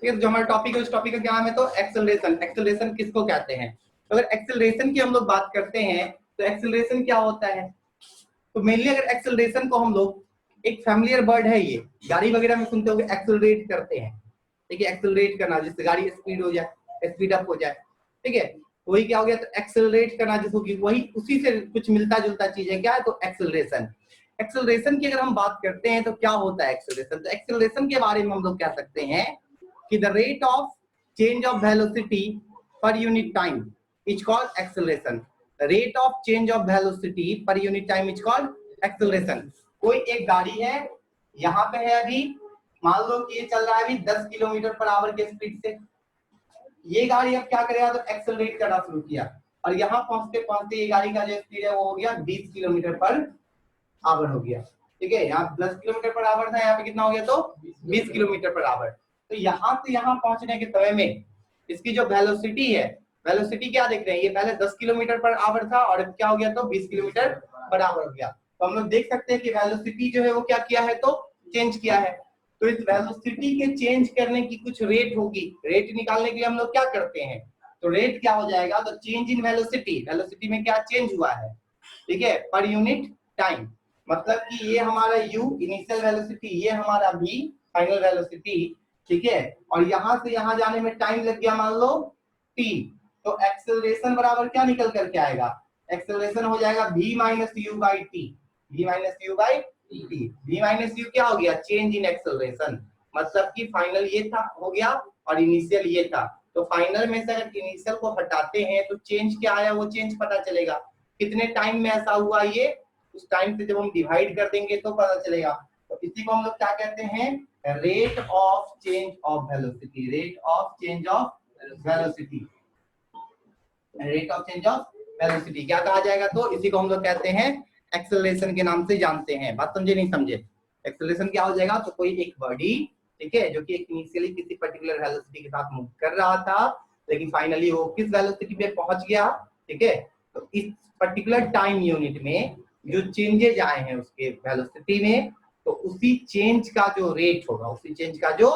ठीक है, जो हमारा टॉपिक है उस टॉपिक का क्या नाम है तो एक्सेलरेशन। एक्सेलरेशन किसको कहते हैं? तो अगर एक्सेलरेशन की हम लोग बात करते हैं तो एक्सेलरेशन क्या होता है? तो मेनली अगर एक्सेलरेशन को हम लोग, एक फैमिलियर वर्ड है ये, गाड़ी वगैरह में सुनते होंगे एक्सेलरेट करते हैं, ठीक है, एक्सेलरेट करना जिससे गाड़ी स्पीड हो जाए, स्पीड अप हो जाए, ठीक है, वही क्या हो गया तो एक्सेलरेट करना जिसको कि वही उसी से कुछ मिलता जुलता चीज है, क्या है तो एक्सेलरेशन। एक्सेलरेशन की अगर हम बात करते हैं तो क्या होता है एक्सेलरेशन? तो एक्सेलरेशन के बारे में हम लोग कह सकते हैं कि the rate of change of velocity per unit time is called acceleration. Rate of change of velocity per unit time is called acceleration. कोई एक गाड़ी है, यहाँ पे है अभी, मान लो कि ये चल रहा है अभी 10 किलोमीटर पर आवर के स्पीड से, ये गाड़ी अब क्या करेगा तो एक्सेलरेट करना शुरू किया और यहाँ पहुंचते पहुंचते ये गाड़ी का जो स्पीड है वो हो गया 20 किलोमीटर पर आवर हो गया, ठीक है, यहाँ 10 किलोमीटर पर आवर था, यहाँ पे कितना हो गया तो 20 किलोमीटर पर आवर। तो यहाँ से यहाँ पहुंचने के समय में इसकी जो वेलोसिटी है, वेलोसिटी क्या देख रहे हैं, ये पहले 10 किलोमीटर पर आवर था और अब क्या हो गया तो 20 किलोमीटर पर आवर हो गया। तो हम लोग देख सकते हैं कि वेलोसिटी जो है वो क्या किया है तो चेंज किया है। तो इस वेलोसिटी के चेंज करने की कुछ रेट होगी, रेट निकालने के लिए हम लोग क्या करते हैं तो रेट क्या हो जाएगा तो चेंज इन वेलोसिटी, वेलोसिटी में क्या चेंज हुआ है, ठीक है, पर यूनिट टाइम। मतलब कि ये हमारा u इनिशियल वेलोसिटी, ये हमारा v फाइनल वेलोसिटी, ठीक है, और यहाँ से यहाँ जाने में टाइम लग गया मान लो t, तो एक्सेलरेशन बराबर क्या निकल करके आएगा, एक्सेलरेशन हो जाएगा v minus u by T, v minus u by T. v minus u क्या हो गया चेंज इन एक्सेलरेशन, मतलब कि फाइनल ये था हो गया और इनिशियल ये था, तो फाइनल में से अगर इनिशियल को हटाते हैं तो चेंज क्या आया वो चेंज पता चलेगा, कितने टाइम में ऐसा हुआ ये उस टाइम से जब हम डिवाइड कर देंगे तो पता चलेगा। तो इसी को हम लोग क्या कहते हैं rate of change of velocity, rate of change of velocity, rate of change of velocity क्या कहा जाएगा तो इसी को हम लोग कहते हैं एक्सेलरेशन के नाम से जानते हैं। बात समझे नहीं समझे? एक्सेलरेशन क्या हो जाएगा तो कोई एक बॉडी, ठीक है, जो कि इनिशियली किसी पर्टिकुलर वेलोसिटी के साथ मूव कर रहा था लेकिन फाइनली वो किस वेलोसिटी पे पहुंच गया, ठीक है, तो इस पर्टिकुलर टाइम यूनिट में जो चेंजेज आए हैं उसके वेलोसिटी में, तो उसी चेंज का जो रेट होगा, उसी चेंज का जो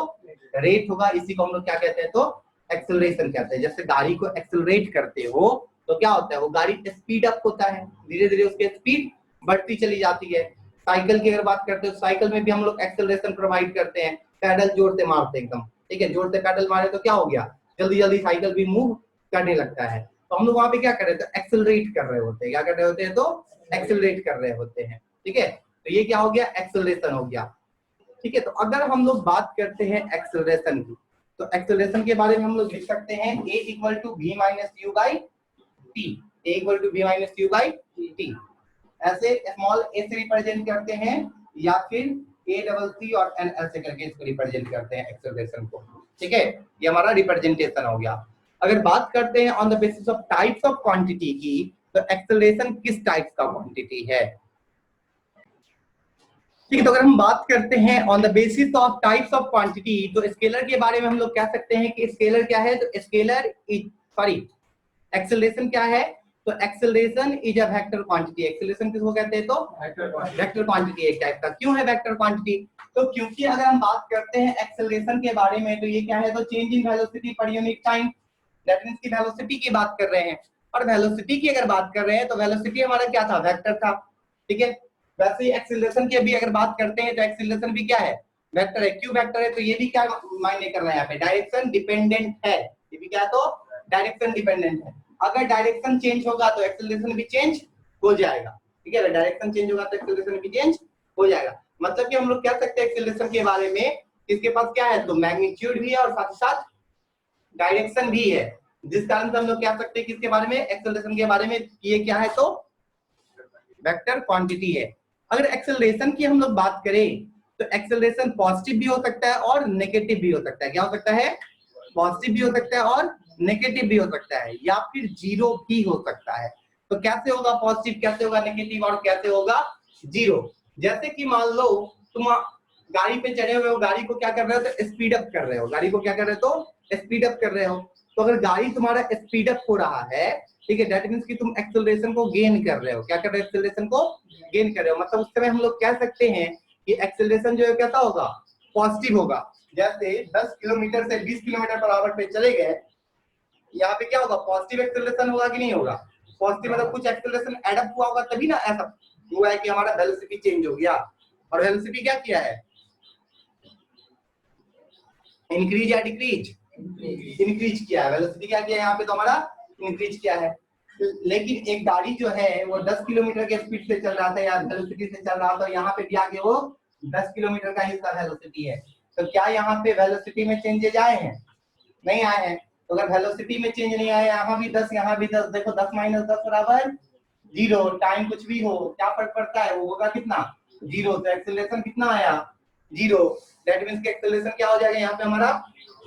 रेट होगा, इसी को हम लोग क्या कहते हैं तो एक्सेलरेशन कहते हैं। जैसे गाड़ी को एक्सेलरेट करते हो तो क्या होता है वो गाड़ी स्पीड अप होता है, धीरे धीरे उसकी स्पीड बढ़ती चली जाती है। साइकिल की अगर बात करते हो साइकिल में भी हम लोग एक्सेलरेशन प्रोवाइड करते हैं, पैडल जोर से मारते हैं एकदम, ठीक है, जोर से पैडल मारे तो क्या हो गया जल्दी जल्दी साइकिल भी मूव करने लगता है। तो हम लोग वहां पे क्या कर रहे थे एक्सेलरेट कर रहे होते हैं, क्या कर रहे होते हैं तो एक्सेलरेट कर रहे होते हैं, ठीक है, तो ये क्या हो गया एक्सेलरेशन हो गया, ठीक है। तो अगर हम लोग बात करते हैं एक्सेलरेशन की तो एक्सेलरेशन के बारे में हम लोग लिख सकते हैं a equal to v minus u by t, a equal to v minus u by t, ऐसे स्मॉल a से रिप्रेजेंट करते हैं या फिर a डबल सी और n ऐसे करके इसको रिप्रेजेंट करते हैं एक्सेलरेशन को, ठीक है, ये हमारा रिप्रेजेंटेशन हो गया। अगर बात करते हैं on the basis of types of quantity की तो एक्सेलरेशन किस टाइप का क्वांटिटी है, ठीक है, तो अगर हम बात करते हैं on the basis of types of quantity तो स्केलर के बारे में हम लोग कह सकते हैं कि स्केलर क्या है तो स्केलर इज सॉरी एक्सेलरेशन क्या है तो acceleration is a vector quantity. Acceleration किसको कहते हैं तो वेक्टर क्वांटिटी एक टाइप का। क्यों है वेक्टर क्वांटिटी तो क्योंकि अगर हम बात करते हैं एक्सेलरेशन के बारे में तो ये क्या है तो change in velocity per unit time, that means की वेलोसिटी की बात कर रहे हैं, और वेलोसिटी की अगर बात कर रहे हैं तो वेलोसिटी हमारा क्या था वेक्टर था, ठीक है। वैसे ही एक्सेलरेशन की अभी अगर बात करते हैं तो एक्सेलरेशन भी क्या है वेक्टर है। क्यों वेक्टर है तो ये भी क्या मायने कर रहा है यहाँ पे डायरेक्शन डिपेंडेंट है, ये भी क्या तो डायरेक्शन डिपेंडेंट है। अगर डायरेक्शन चेंज होगा तो एक्सेलरेशन भी चेंज हो जाएगा, ठीक है, डायरेक्शन चेंज होगा तो एक्सेलरेशन भी चेंज हो जाएगा। मतलब कि हम लोग कह सकते हैं एक्सेलरेशन के बारे में इसके पास क्या है तो मैग्नीट्यूड भी है और साथ ही साथ डायरेक्शन भी है, जिस कारण से हम लोग कह सकते हैं कि इसके बारे में एक्सेलरेशन के बारे में ये क्या है तो वेक्टर क्वांटिटी है। अगर एक्सेलरेशन की हम लोग बात करें तो एक्सेलरेशन पॉजिटिव भी हो सकता है और नेगेटिव भी हो सकता है। क्या हो सकता है पॉजिटिव भी हो सकता है और नेगेटिव भी हो सकता है या फिर जीरो भी हो सकता है। तो कैसे होगा पॉजिटिव, कैसे होगा नेगेटिव और कैसे होगा जीरो? जैसे कि मान लो तुम गाड़ी पे चढ़े हुए हो, गाड़ी को क्या कर रहे हो तो स्पीड अप कर रहे हो, गाड़ी को क्या कर रहे हो तो स्पीड अप कर रहे हो। तो अगर गाड़ी तुम्हारा स्पीड अप हो रहा है, ठीक है, दैट मींस कि तुम एक्सेलरेशन को गेन कर रहे हो। क्या कर रहे हो एक्सेलरेशन को गेन कर रहे हो, मतलब उस समय हम लोग कह सकते हैं कि एक्सेलरेशन जो है कैसा होगा पॉजिटिव होगा। जैसे 10 किलोमीटर से 20 किलोमीटर पर आवर पे चले गए, यहाँ पे क्या होगा, पॉजिटिव एक्सेलरेशन होगा कि नहीं होगा? पॉजिटिव मतलब कुछ एक्सेलरेशन एड अप हुआ होगा, तभी ना ऐसा हुआ है कि हमारा वेलोसिटी चेंज हो गया। और वेलोसिटी क्या किया है, इंक्रीज या डिक्रीज? इंक्रीज किया है। वेलोसिटी क्या किया है यहाँ पे, तो हमारा इंक्रीज किया है। लेकिन एक गाड़ी जो है वो 10 किलोमीटर के स्पीड से चल रहा था या वेलोसिटी से चल रहा था, यहाँ पे भी आगे वो 10 किलोमीटर का ही उसका वेलोसिटी है। तो क्या यहाँ पे वेलोसिटी में चेंजेज आए हैं? नहीं आए हैं। तो अगर वेलोसिटी में चेंज नहीं आया, यहाँ भी 10 यहाँ भी 10, देखो 10 माइनस 10 बराबर 0। टाइम कुछ भी हो क्या फर्क पड़ता है, वो होगा कितना, 0। तो एक्सेलरेशन कितना आया, 0। दैट मींस कि एक्सेलरेशन क्या हो जाएगा यहाँ पे हमारा,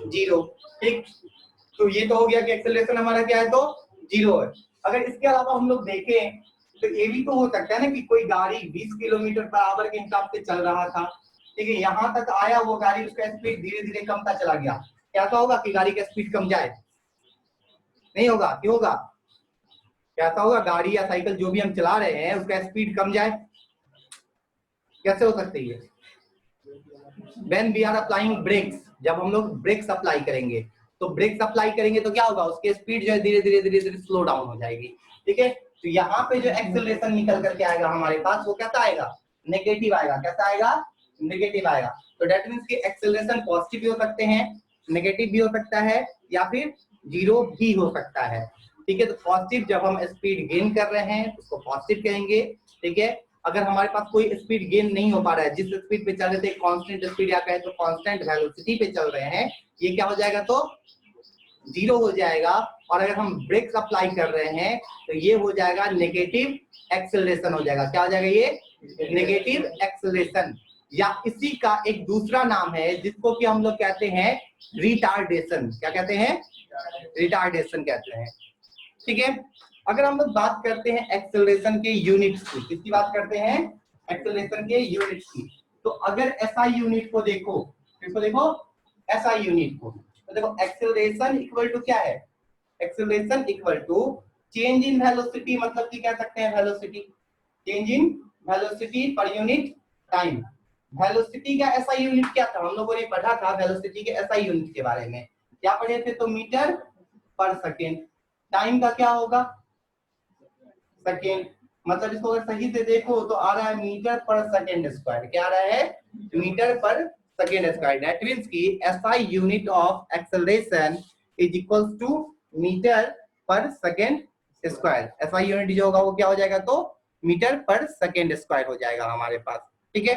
0। ठीक, तो ये तो हो गया कि एक्सेलरेशन हमारा क्या है, तो 0 है। अगर इसके अलावा हम लोग देखें तो ये भी तो हो सकता है ना कि कोई गाड़ी 20 किलोमीटर पर आवर के हिसाब से चल रहा था, ठीक है, यहाँ तक आया वो गाड़ी, उसका स्पीड धीरे धीरे कमता चला गया। क्या तो होगा कि गाड़ी का स्पीड कम जाए? नहीं होगा। क्यों होगा? क्या होगा, गाड़ी या साइकिल जो भी हम चला रहे हैं उसका स्पीड कम जाए? कैसे हो सकती है? When we are applying brakes, जब हम लोग ब्रेक्स अप्लाई करेंगे, तो ब्रेक्स अप्लाई करेंगे तो क्या होगा, उसके स्पीड जो है धीरे धीरे धीरे धीरे स्लो डाउन हो जाएगी। ठीक है, तो यहाँ पे जो एक्सेलरेशन निकल करके आएगा हमारे पास, वो कैसा आएगा, नेगेटिव आएगा। कैसा आएगा, नेगेटिव आएगा। तो डेट मींस कि एक्सेलरेशन पॉजिटिव भी हो सकते हैं, नेगेटिव भी हो सकता है, या फिर 0 भी हो सकता है। ठीक है, तो पॉजिटिव जब हम स्पीड गेन कर रहे हैं उसको पॉजिटिव कहेंगे। ठीक है, अगर हमारे पास कोई स्पीड गेन नहीं हो पा रहा है, जिस स्पीड पे चल रहे थे कांस्टेंट स्पीड या कहे तो कांस्टेंट वेलोसिटी पे चल रहे हैं, ये क्या हो जाएगा, तो 0 हो जाएगा। और अगर हम ब्रेक्स अप्लाई कर रहे हैं तो ये हो जाएगा नेगेटिव एक्सेलरेशन हो जाएगा। क्या हो जाएगा, ये नेगेटिव एक्सेलरेशन। या इसी का एक दूसरा नाम है जिसको कि हम लोग कहते हैं रिटार्डेशन। क्या कहते हैं, रिटार्डेशन कहते हैं। ठीक है, अगर हम लोग बात करते हैं एक्सेलरेशन के यूनिट्स की, किसकी बात करते हैं, एक्सेलरेशन के यूनिट्स की, तो अगर एसआई यूनिट को देखो, किसको देखो, एसआई यूनिट को, तो देखो एक्सेलरेशन इक्वल टू क्या है, acceleration equal to change in velocity, मतलब कि कह सकते हैं velocity, change in velocity per unit time. Velocity का एसआई यूनिट क्या था, हम लोगों ने पढ़ा था वेलोसिटी के एसआई यूनिट के बारे में, क्या पढ़े थे, तो मीटर पर सेकेंड। टाइम का क्या होगा, सेकेंड, मतलब इसको अगर सही से देखो तो आ रहा है मीटर पर सेकेंड स्क्वायर। क्या आ रहा है, metre per second square. That means कि SI unit of acceleration is equals to metre per second square. SI unit जो होगा वो क्या हो जाएगा, तो मीटर पर सेकेंड स्क्वायर हो जाएगा हमारे पास। ठीक है,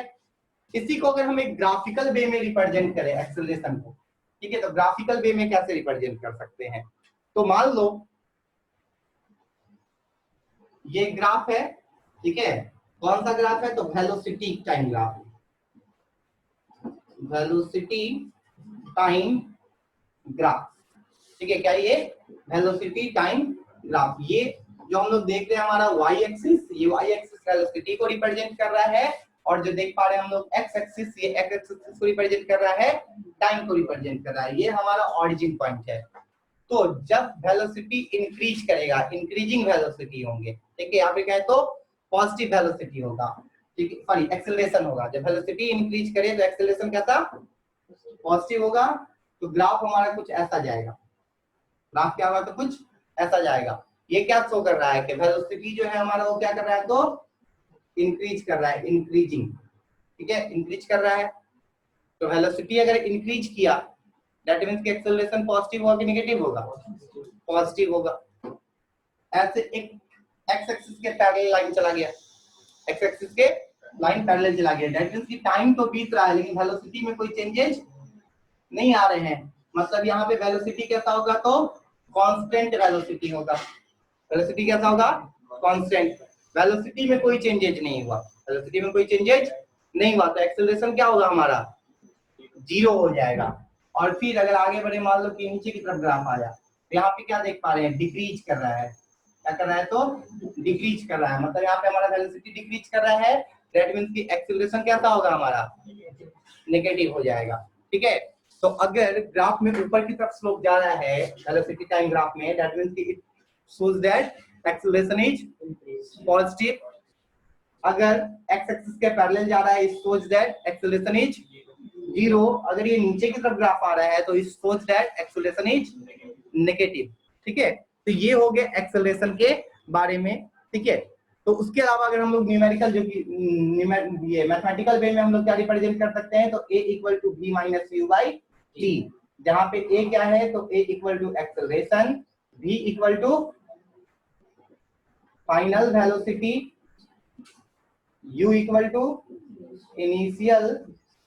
इसी को अगर हम एक ग्राफिकल वे में रिप्रेजेंट करें एक्सेलरेशन को, ठीक है, तो ग्राफिकल वे में कैसे रिप्रेजेंट कर सकते हैं, तो मान लो ये ग्राफ है, ठीक है, कौन सा ग्राफ है, तो velocity time graph, velocity time graph. ठीक है, क्या ये वेलोसिटी टाइम ग्राफ, ये जो हम लोग देख रहे हैं हमारा वाई एक्सिस, ये वाई एक्सिस वेलोसिटी को रिप्रेजेंट कर रहा है, और जो देख पा रहे हैं हम लोग एक्स एक्सिस, ये एक्स एक्सिस को रिप्रेजेंट कर रहा है, टाइम को रिप्रेजेंट कर रहा है। ये हमारा ऑरिजिन पॉइंट है। तो जब वेलोसिटी इंक्रीज करेगा, इंक्रीजिंग वेलोसिटी होंगे, ठीक है, यहाँ पे क्या है, तो पॉजिटिव वेलोसिटी होगा, ठीक है, सॉरी एक्सेलरेशन होगा। जब वेलोसिटी इंक्रीज करे तो एक्सेलरेशन कैसा, पॉजिटिव होगा। तो ग्राफ हमारा कुछ ऐसा जाएगा, ग्राफ क्या होगा, तो कुछ ऐसा जाएगा। ये क्या शो कर रहा है कि वेलोसिटी जो है हमारा वो क्या कर रहा है, तो इंक्रीज कर रहा है, इंक्रीजिंग, ठीक है, इंक्रीज कर रहा है। तो वेलोसिटी अगर इंक्रीज किया दैट मींस कि एक्सेलरेशन पॉजिटिव होगा कि नेगेटिव होगा, पॉजिटिव होगा। ऐसे एक एक्स एक्सिस के पैरेलल लाइन चला गया, एक्स एक्सिस के लाइन पैरेलल चला गया, दैट मींस कि टाइम तो बीत रहा है लेकिन वेलोसिटी में कोई चेंजेस नहीं आ रहे हैं। मतलब यहाँ पे वेलोसिटी कैसा होगा, तो कांस्टेंट वेलोसिटी होगा। वेलोसिटी कैसा होगा, कांस्टेंट, वेलोसिटी में कोई चेंजेज नहीं हुआ, वेलोसिटी में कोई चेंजेज नहीं हुआ, तो एक्सेलरेशन क्या होगा हमारा, 0 हो जाएगा। और फिर अगर आगे बढ़े, मान लो कि नीचे की तरफ ग्राफ आया, तो यहाँ पे क्या देख पा रहे हैं, डिक्रीज कर रहा है। क्या कर रहा है, तो डिक्रीज कर रहा है, मतलब यहाँ पे हमारा वेलोसिटी डिक्रीज कर रहा है, दैट मींस कि एक्सेलरेशन कैसा होगा हमारा, नेगेटिव हो जाएगा। ठीक है, तो अगर ग्राफ में ऊपर की तरफ स्लोप जा रहा है वेलोसिटी टाइम ग्राफ में, दैट मींस कि it shows that acceleration is positive. अगर एक्स एक्सिस के पैरेलल जा रहा है, it shows that acceleration is 0, अगर ये नीचे की तरफ ग्राफ आ रहा है तो इस सोच दैट एक्सेलरेशन इज नेगेटिव। ठीक है, तो ये हो गया एक्सेलरेशन के बारे में। ठीक है, तो उसके अलावा अगर हम लोग न्यूमेरिकल जो कि ये मैथमेटिकल वे में हम लोग क्या रिप्रेजेंट कर सकते हैं, तो a equal to v minus u by t, जहां पे a क्या है, तो a equal to acceleration, v equal to final velocity, u equal to initial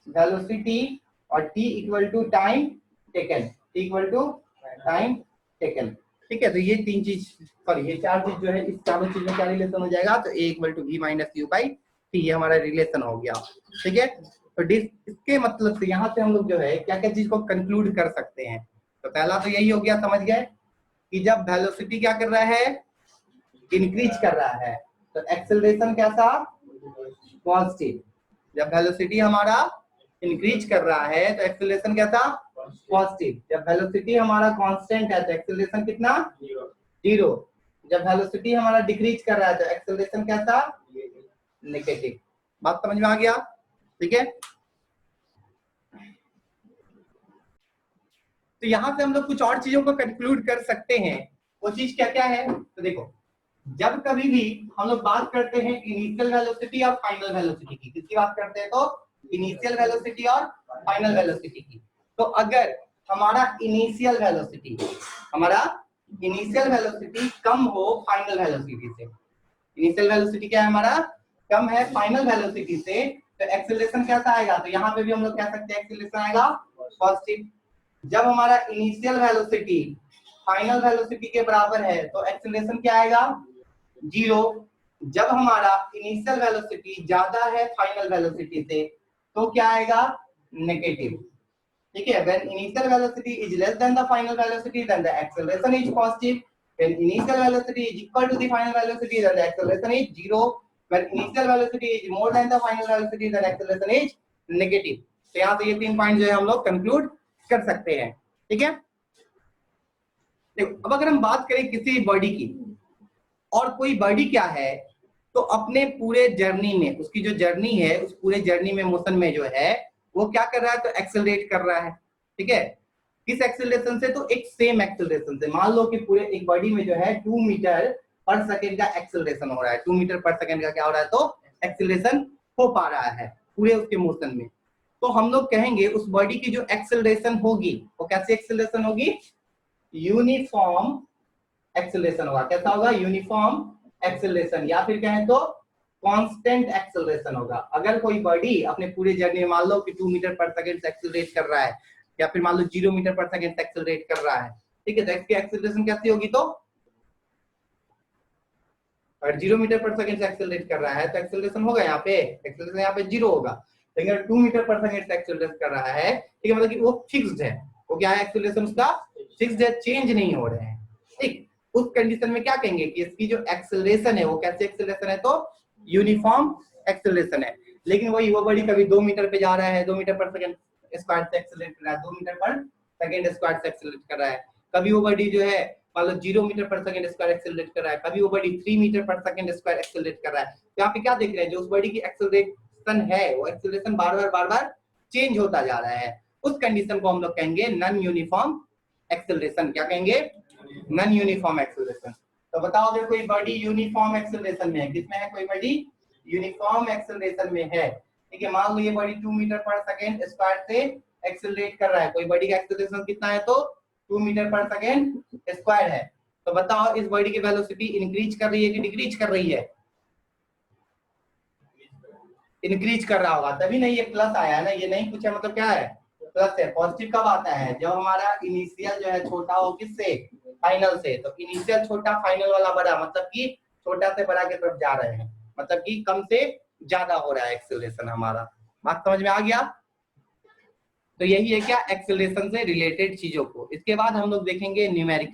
velocity और t equal to time taken, t equal to time taken. ठीक है, तो ये तीन चीज, सॉरी ये चार चीज जो है, इस चारों चीज में क्या रिलेशन हो जाएगा, तो a equal to v minus u by t, ये हमारा रिलेशन हो गया। ठीक है, तो इसके मतलब से यहाँ से हम लोग जो है क्या क्या चीज को कंक्लूड कर सकते हैं, तो पहला तो यही हो गया, समझ गए कि जब वेलोसिटी क्या कर रहा है, इंक्रीज कर रहा है, तो एक्सेलरेशन कैसा, पॉजिटिव। जब वेलोसिटी हमारा इंक्रीज कर रहा है तो एक्सेलरेशन कैसा, पॉजिटिव। जब वेलोसिटी हमारा कांस्टेंट है तो एक्सेलरेशन कितना, 0। जब वेलोसिटी हमारा डिक्रीज कर रहा है तो एक्सेलरेशन कैसा, नेगेटिव। बात समझ में आ गया? ठीक है, तो यहां से हम लोग कुछ और चीजों को कंक्लूड कर सकते हैं। वो चीज क्या क्या है, तो देखो, जब कभी भी हम लोग बात करते हैं इनिशियल वेलोसिटी और फाइनल वेलोसिटी की, किसकी बात करते हैं, तो इनिशियल वेलोसिटी और फाइनल वेलोसिटी की, तो अगर हमारा इनिशियल वेलोसिटी कम हो फाइनल वेलोसिटी से, इनिशियल वेलोसिटी क्या है हमारा, कम है फाइनल वेलोसिटी से, तो एक्सेलरेशन कैसा आएगा, तो यहाँ पे भी हम लोग कह सकते हैं एक्सेलरेशन आएगा पॉजिटिव। जब हमारा इनिशियल वेलोसिटी फाइनल वेलोसिटी के बराबर है तो एक्सेलरेशन क्या आएगा, 0। जब हमारा इनिशियल वेलोसिटी ज्यादा है फाइनल वेलोसिटी से तो क्या आएगा, नेगेटिव। ठीक है, when initial velocity is less than the final velocity then the acceleration is positive, when initial velocity is equal to the final velocity then the acceleration is 0, when initial velocity is more than the final velocity then acceleration is negative। तो यहाँ से ये 3 point जो है हम लोग conclude कर सकते हैं। ठीक है, देखो अब अगर हम बात करें किसी बॉडी की, और कोई बॉडी क्या है, तो अपने पूरे जर्नी में, उसकी जो जर्नी है उस पूरे जर्नी में मोशन में जो है वो क्या कर रहा है, तो एक्सेलरेट कर रहा है। ठीक है, किस एक्सेलरेशन से, तो एक सेम एक्सेलरेशन से। मान लो कि पूरे एक बॉडी में जो है 2 मीटर पर सेकेंड का एक्सेलरेशन हो रहा है, 2 मीटर पर सेकेंड का क्या हो रहा है, तो एक्सेलरेशन हो पा रहा है पूरे उसके मोशन में, तो हम लोग कहेंगे उस बॉडी की जो एक्सेलरेशन होगी वो कैसी एक्सेलरेशन होगी, यूनिफॉर्म एक्सेलरेशन होगा। कैसा होगा, यूनिफॉर्म एक्सेलरेशन, या फिर कहें तो कांस्टेंट एक्सेलरेशन होगा। अगर कोई बॉडी अपने पूरे जर्नी में मान लो कि 2 मीटर पर सेकंड से एक्सेलरेट कर रहा है, या फिर मान लो 0 मीटर पर सेकंड से एक्सेलरेट कर रहा है, ठीक है, तो इसकी एक्सेलरेशन कैसी होगी, तो अगर 0 मीटर पर सेकंड से एक्सेलरेट कर रहा है तो एक्सेलरेशन होगा यहाँ पे, एक्सेलरेशन यहाँ पे 0 होगा। लेकिन अगर 2 मीटर पर सेकंड से एक्सेलरेट कर रहा है, ठीक है, मतलब कि वो फिक्स्ड है, वो क्या है, एक्सेलरेशन उसका फिक्स्ड है, चेंज नहीं हो रहे हैं। ठीक, उस कंडीशन में क्या कहेंगे कि इसकी जो एक्सेलरेशन है वो कैसे एक्सेलरेशन है, तो यूनिफॉर्म एक्सेलरेशन है। लेकिन वही वो बॉडी कभी 2 मीटर पे जा रहा है, 2 मीटर पर सेकंड स्क्वायर से एक्सेलरेट कर रहा है, 2 मीटर पर सेकंड स्क्वायर से एक्सेलरेट कर रहा है। कभी वो बॉडी जो है मान लो 0 मीटर पर सेकंड स्क्वायर एक्सेलरेट कर रहा है, कभी वो बॉडी 3 मीटर पर सेकंड स्क्वायर एक्सेलरेट कर रहा है। तो यहाँ पे क्या देख रहे हैं, जो उस बॉडी की एक्सेलरेशन है वो एक्सेलरेशन बार बार चेंज होता जा रहा है। उस कंडीशन को हम लोग कहेंगे नॉन यूनिफॉर्म एक्सेलरेशन। क्या कहेंगे, नॉन यूनिफॉर्म एक्सेलरेशन। तो बताओ अगर कोई बॉडी यूनिफॉर्म एक्सेलरेशन में है, किसमें है, कोई बॉडी यूनिफॉर्म एक्सेलरेशन में है, ठीक है, मान लो ये बॉडी 2 मीटर पर सेकंड स्क्वायर से एक्सेलरेट कर रहा है, कोई बॉडी का एक्सेलरेशन कितना है, तो 2 मीटर पर सेकंड स्क्वायर है। तो बताओ इस बॉडी की वेलोसिटी इंक्रीज कर रही है कि डिक्रीज कर रही है, इंक्रीज कर रहा होगा, तभी नहीं ये प्लस आया है ना, ये नहीं पूछा मतलब क्या है, प्लस है। पॉजिटिव कब आता है, जब हमारा इनिशियल जो है छोटा हो किससे, फाइनल से। तो इनिशियल छोटा, फाइनल वाला बड़ा, मतलब कि छोटा से बड़ा की तरफ जा रहे हैं, मतलब कि कम से ज्यादा हो रहा है एक्सेलरेशन हमारा। बात समझ में आ गया? तो यही है क्या, एक्सेलरेशन से रिलेटेड चीजों को। इसके बाद हम लोग देखेंगे न्यूमेरिक